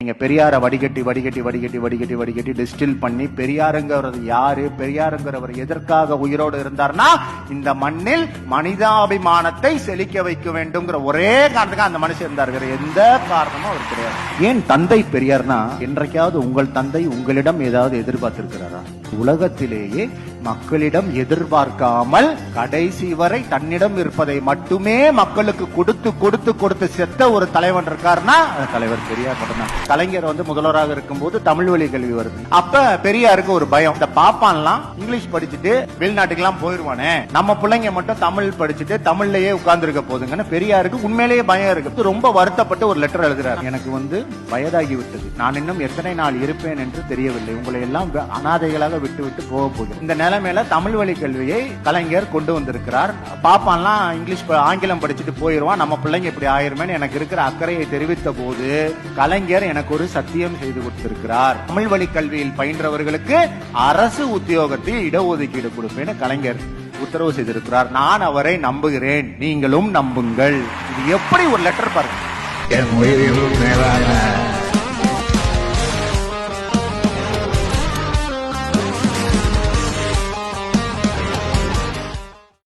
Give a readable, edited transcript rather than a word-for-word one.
நீங்க பெரியார வடிகட்டி டிஸ்டில் பண்ணி பெரியாருங்கிறது யாரு, பெரியாருங்கிறவர் எதற்காக உயிரோடு இருந்தார்னா இந்த மண்ணில் மனிதாபிமானத்தை செழிக்க வைக்க வேண்டும்ங்கிற ஒரே காரணத்துக்கு அந்த மனுஷன் இருந்தார். வேற எந்த காரணமும் அவர் கிடையாது. ஏன் தந்தை பெரியார்னா, என்றைக்காவது உங்கள் தந்தை உங்களிடம் ஏதாவது எதிர்பார்த்திருக்கிறாரா? உலகத்திலேயே மக்களிடம் எதிர்பார்க்காமல் கடைசி வரை தன்னிடம் இருப்பதை மட்டுமே மக்களுக்கு கொடுத்து கொடுத்து கொடுத்து செத்த ஒரு தலைவன் இருக்காருன்னா தலைவர் பெரியார் மட்டும்தான். கலைஞர் முதல்வராக இருக்கும் போது தமிழ் வழி கல்வி வருது. அப்ப பெரியாருக்கு ஒரு பயம், இந்த பாப்பான்லாம் இங்கிலீஷ் படிச்சுட்டு வெளிநாட்டுக்கு எல்லாம் போயிருவானே, நம்ம பிள்ளைங்க மட்டும் தமிழ் படிச்சுட்டு தமிழ்லயே உட்கார்ந்து இருக்க போதுங்கன்னு பெரியாருக்கு உண்மையிலேயே பயம் இருக்கு. ரொம்ப வருத்தப்பட்டு ஒரு லெட்டர் எழுதுறாரு. எனக்கு வயதாகி விட்டது, நான் இன்னும் எத்தனை நாள் இருப்பேன் என்று தெரியவில்லை, உங்களை எல்லாம் அனாதைகளாக விட்டு விட்டு போக போகுது. இந்த நிலைமையில தமிழ் வழி கல்வியை கலைஞர் கொண்டு வந்திருக்கிறார். பாப்பான்லாம் இங்கிலீஷ் ஆங்கிலம் படிச்சுட்டு போயிருவான், நம்ம பிள்ளைங்க இப்படி ஆயிருமே எனக்கு இருக்கிற அக்கறையை தெரிவித்த போது கலைஞர் எனக்கு ஒரு சத்தியம் செய்து கொடுத்திருக்கிறார். தமிழ் வழி கல்வியில் பயின்றவர்களுக்கு அரசு உத்தியோகத்தில் இடஒதுக்கீடு கொடுப்பேன்னு கலைஞர் உத்தரவு செய்திருக்கிறார். நான் அவரை நம்புகிறேன், நீங்களும் நம்புங்கள். இது எப்படி ஒரு லெட்டர் பாருங்க.